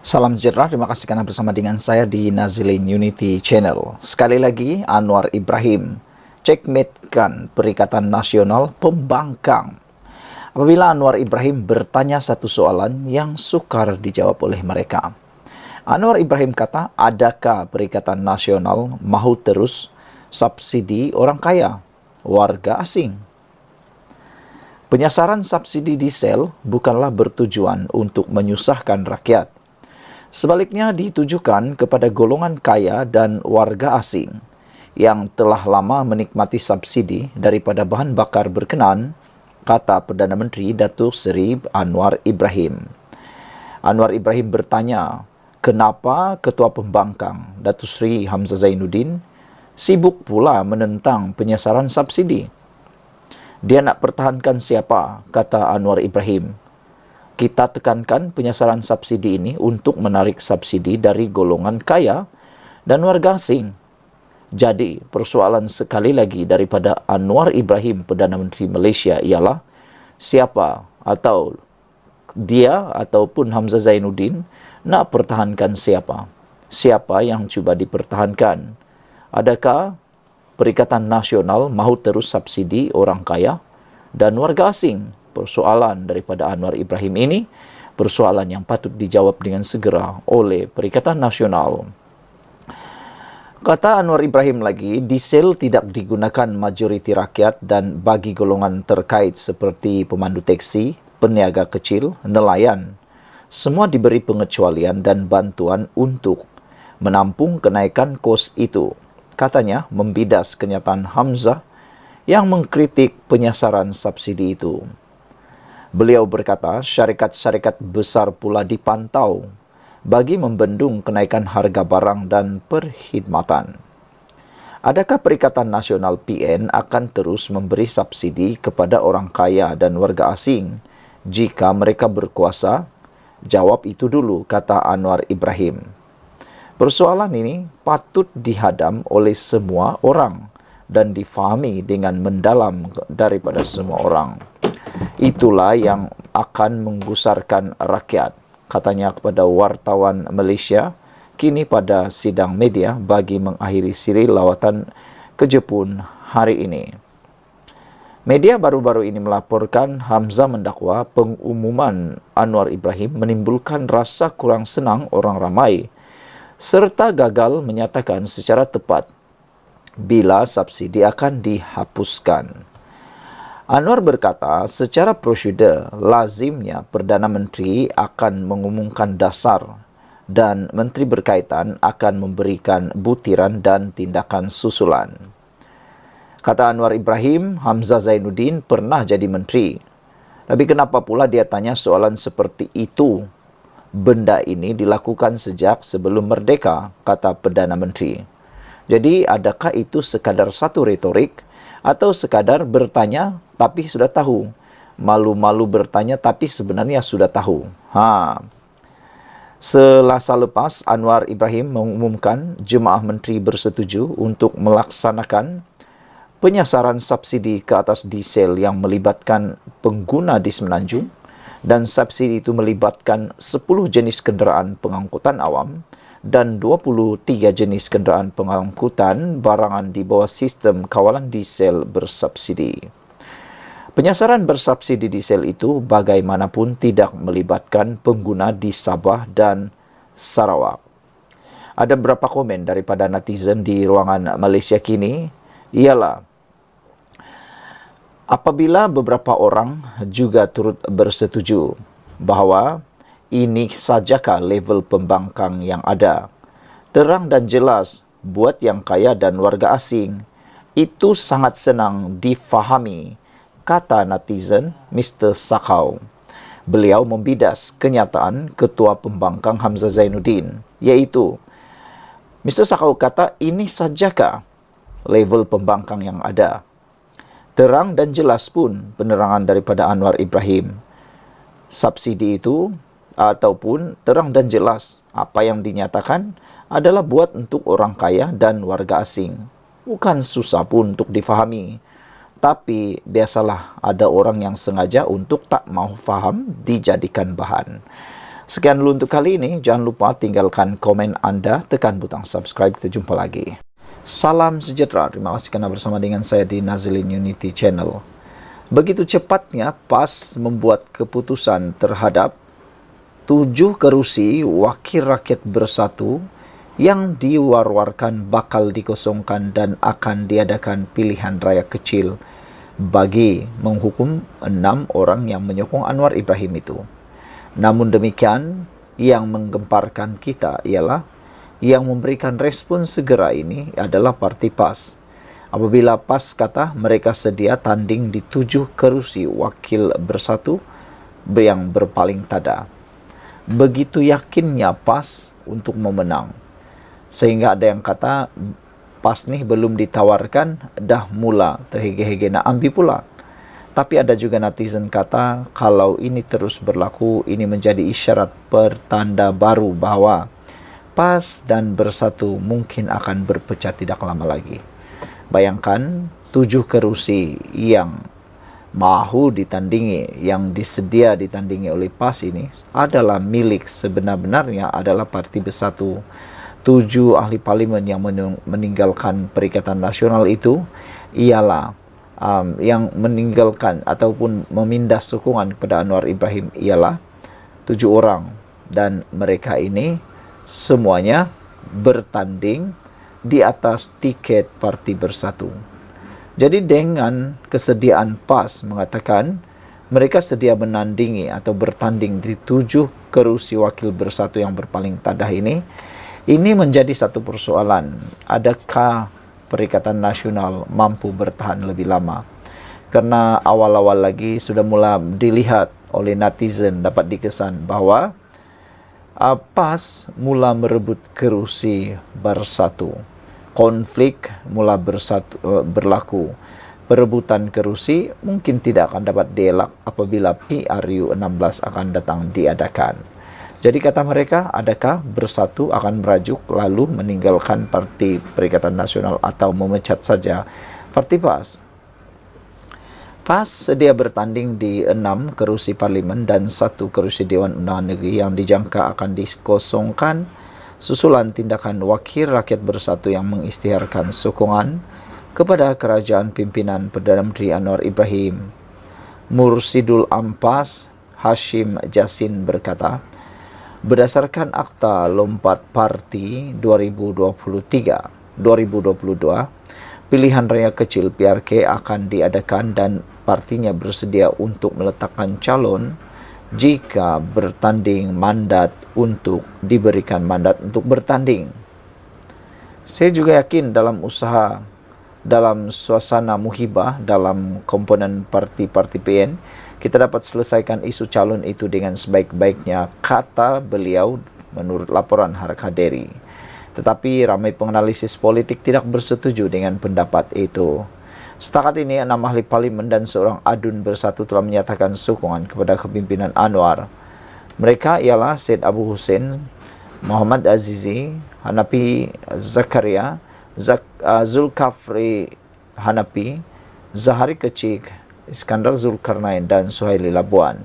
Salam sejahtera, terima kasih karena bersama dengan saya di Nazilin Unity Channel. Sekali lagi, Anwar Ibrahim checkmatekan Perikatan Nasional Pembangkang. Apabila Anwar Ibrahim bertanya satu soalan yang sukar dijawab oleh mereka. Anwar Ibrahim kata, adakah Perikatan Nasional mahu terus subsidi orang kaya, warga asing? Penyasaran subsidi diesel bukanlah bertujuan untuk menyusahkan rakyat. Sebaliknya ditujukan kepada golongan kaya dan warga asing yang telah lama menikmati subsidi daripada bahan bakar berkenaan, kata Perdana Menteri Datuk Seri Anwar Ibrahim. Anwar Ibrahim bertanya, kenapa Ketua Pembangkang Datuk Seri Hamzah Zainuddin sibuk pula menentang penyasaran subsidi? Dia nak pertahankan siapa, kata Anwar Ibrahim. Kita tekankan penyasaran subsidi ini untuk menarik subsidi dari golongan kaya dan warga asing. Jadi, persoalan sekali lagi daripada Anwar Ibrahim, Perdana Menteri Malaysia, ialah siapa atau dia ataupun Hamzah Zainuddin nak pertahankan siapa? Siapa yang cuba dipertahankan? Adakah Perikatan Nasional mahu terus subsidi orang kaya dan warga asing? Persoalan daripada Anwar Ibrahim ini, persoalan yang patut dijawab dengan segera oleh Perikatan Nasional. Kata Anwar Ibrahim lagi, diesel tidak digunakan majoriti rakyat dan bagi golongan terkait seperti pemandu teksi, peniaga kecil, nelayan. Semua diberi pengecualian dan bantuan untuk menampung kenaikan kos itu. Katanya membidas kenyataan Hamzah yang mengkritik penyasaran subsidi itu. Beliau berkata, syarikat-syarikat besar pula dipantau bagi membendung kenaikan harga barang dan perkhidmatan. Adakah Perikatan Nasional PN akan terus memberi subsidi kepada orang kaya dan warga asing jika mereka berkuasa? Jawab itu dulu, kata Anwar Ibrahim. Persoalan ini patut dihadam oleh semua orang dan difahami dengan mendalam daripada semua orang. Itulah yang akan menggusarkan rakyat, katanya kepada wartawan Malaysia kini pada sidang media bagi mengakhiri siri lawatan ke Jepun hari ini. Media baru-baru ini melaporkan Hamzah mendakwa pengumuman Anwar Ibrahim menimbulkan rasa kurang senang orang ramai serta gagal menyatakan secara tepat bila subsidi akan dihapuskan. Anwar berkata, secara prosedur, lazimnya Perdana Menteri akan mengumumkan dasar dan Menteri berkaitan akan memberikan butiran dan tindakan susulan. Kata Anwar Ibrahim, Hamzah Zainuddin pernah jadi menteri. Tapi kenapa pula dia tanya soalan seperti itu? Benda ini dilakukan sejak sebelum merdeka, kata Perdana Menteri. Jadi, adakah itu sekadar satu retorik atau sekadar bertanya tapi sudah tahu? Malu-malu bertanya tapi sebenarnya sudah tahu. Selasa lepas, Anwar Ibrahim mengumumkan jemaah menteri bersetuju untuk melaksanakan penyasaran subsidi ke atas diesel yang melibatkan pengguna di Semenanjung, dan subsidi itu melibatkan 10 jenis kenderaan pengangkutan awam dan 23 jenis kenderaan pengangkutan barangan di bawah sistem kawalan diesel bersubsidi. Penyasaran bersubsidi diesel itu bagaimanapun tidak melibatkan pengguna di Sabah dan Sarawak. Ada beberapa komen daripada netizen di ruangan Malaysia kini, ialah apabila beberapa orang juga turut bersetuju bahawa ini sajakah level pembangkang yang ada. Terang dan jelas buat yang kaya dan warga asing. Itu sangat senang difahami, kata netizen Mr. Sakau. Beliau membidas kenyataan Ketua Pembangkang Hamzah Zainuddin, iaitu Mr. Sakau kata ini sajakah level pembangkang yang ada. Terang dan jelas pun penerangan daripada Anwar Ibrahim. Subsidi itu ataupun terang dan jelas apa yang dinyatakan adalah buat untuk orang kaya dan warga asing. Bukan susah pun untuk difahami. Tapi biasalah ada orang yang sengaja untuk tak mau faham dijadikan bahan. Sekian dulu untuk kali ini. Jangan lupa tinggalkan komen Anda, tekan butang subscribe. Kita jumpa lagi. Salam sejahtera. Terima kasih kerana bersama dengan saya di Nazilin Unity Channel. Begitu cepatnya PAS membuat keputusan terhadap 7 kerusi Wakil Rakyat Bersatu yang diwar-warkan bakal dikosongkan dan akan diadakan pilihan raya kecil bagi menghukum 6 orang yang menyokong Anwar Ibrahim itu. Namun demikian, yang menggemparkan kita ialah yang memberikan respon segera ini adalah parti PAS. Apabila PAS kata mereka sedia tanding di 7 kerusi Wakil Bersatu yang berpaling tada. Begitu yakinnya PAS untuk memenang. Sehingga ada yang kata PAS nih belum ditawarkan, dah mula terhege-hege nak ambil pula. Tapi ada juga netizen kata kalau ini terus berlaku, ini menjadi isyarat pertanda baru bahawa PAS dan Bersatu mungkin akan berpecah tidak lama lagi. Bayangkan 7 kerusi yang mahu ditandingi, yang disedia ditandingi oleh PAS ini adalah milik sebenar-benarnya adalah Parti Bersatu. 7 ahli parlimen yang meninggalkan Perikatan Nasional itu ialah yang meninggalkan ataupun memindah sokongan kepada Anwar Ibrahim ialah 7 orang, dan mereka ini semuanya bertanding di atas tiket Parti Bersatu. Jadi dengan kesediaan PAS mengatakan mereka sedia menandingi atau bertanding di 7 kerusi Wakil Bersatu yang berpaling tadah ini menjadi satu persoalan. Adakah Perikatan Nasional mampu bertahan lebih lama? Karena awal-awal lagi sudah mula dilihat oleh netizen, dapat dikesan bahawa PAS mula merebut kerusi Bersatu. Konflik mula berlaku. Perebutan kerusi mungkin tidak akan dapat dielak apabila PRU 16 akan datang diadakan. Jadi kata mereka, adakah Bersatu akan merajuk lalu meninggalkan Parti Perikatan Nasional atau memecat saja Parti PAS? PAS sedia bertanding di 6 kerusi parlimen dan 1 kerusi Dewan Undangan Negeri yang dijangka akan dikosongkan susulan tindakan Wakil Rakyat Bersatu yang mengisytiharkan sokongan kepada kerajaan pimpinan Perdana Menteri Anwar Ibrahim. Mursidul Ampas Hashim Jasin berkata, berdasarkan Akta Lompat Parti 2022, pilihan raya kecil PRK akan diadakan dan partinya bersedia untuk meletakkan calon jika bertanding mandat untuk diberikan mandat untuk bertanding. Saya juga yakin dalam usaha, dalam suasana muhibah, dalam komponen parti-parti PN, kita dapat selesaikan isu calon itu dengan sebaik-baiknya, kata beliau menurut laporan Harak Haderi. Tetapi ramai penganalisis politik tidak bersetuju dengan pendapat itu. Setakat ini 6 ahli parlimen dan seorang adun Bersatu telah menyatakan sokongan kepada kepimpinan Anwar. Mereka ialah Syed Abu Hussein, Muhammad Azizi, Hanafi Zakaria, Zulkafli Hanafi, Zahari Kecik, Iskandar Zulkarnain dan Suhaili Labuan.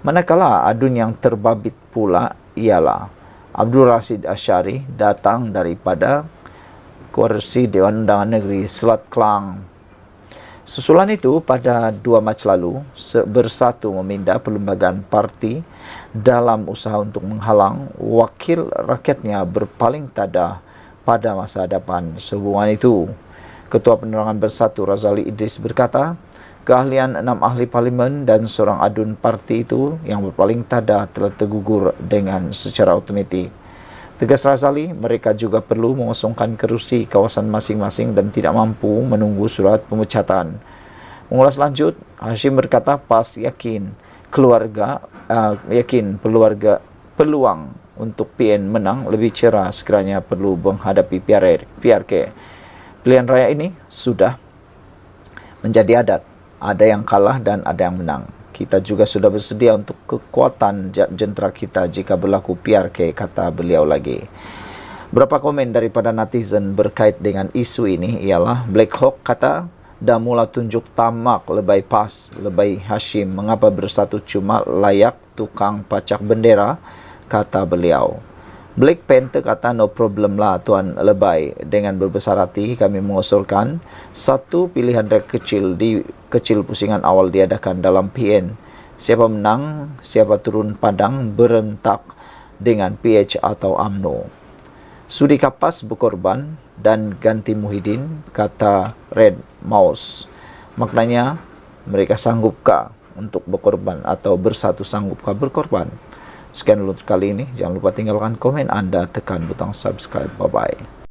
Manakala adun yang terbabit pula ialah Abdul Rashid Ashari, datang daripada Kerusi Dewan Undangan Negeri Selat Kelang. Susulan itu pada 2 Mac lalu, Bersatu meminda perlembagaan parti dalam usaha untuk menghalang wakil rakyatnya berpaling tadah pada masa hadapan. Sehubungan itu, Ketua Penerangan Bersatu Razali Idris berkata, keahlian 6 ahli parlimen dan seorang adun parti itu yang berpaling tadah telah tergugur dengan secara otomatik. Tegas Razali, mereka juga perlu mengosongkan kerusi kawasan masing-masing dan tidak mampu menunggu surat pemecatan. Mengulas lanjut, Hashim berkata PAS yakin peluang untuk PN menang lebih cerah sekiranya perlu menghadapi PRK. Pilihan raya ini sudah menjadi adat. Ada yang kalah dan ada yang menang. Kita juga sudah bersedia untuk kekuatan jentera kita jika berlaku PRK, kata beliau lagi. Berapa komen daripada netizen berkait dengan isu ini ialah Black Hawk kata, dah mula tunjuk tamak lebay PAS, lebay Hashim, mengapa Bersatu cuma layak tukang pacak bendera kata beliau. Black Panther kata, no problem lah Tuan Lebay. Dengan berbesar hati kami mengusulkan satu pilihan reg kecil di kecil pusingan awal diadakan dalam PN. Siapa menang, siapa turun padang berentak dengan PH atau UMNO. Sudi kapas berkorban dan ganti Muhyiddin, kata Red Mouse. Maknanya mereka sanggupkah untuk berkorban atau bersatu sanggupkah berkorban? Sekian dulu kali ini. Jangan lupa tinggalkan komen Anda, tekan butang subscribe. Bye-bye.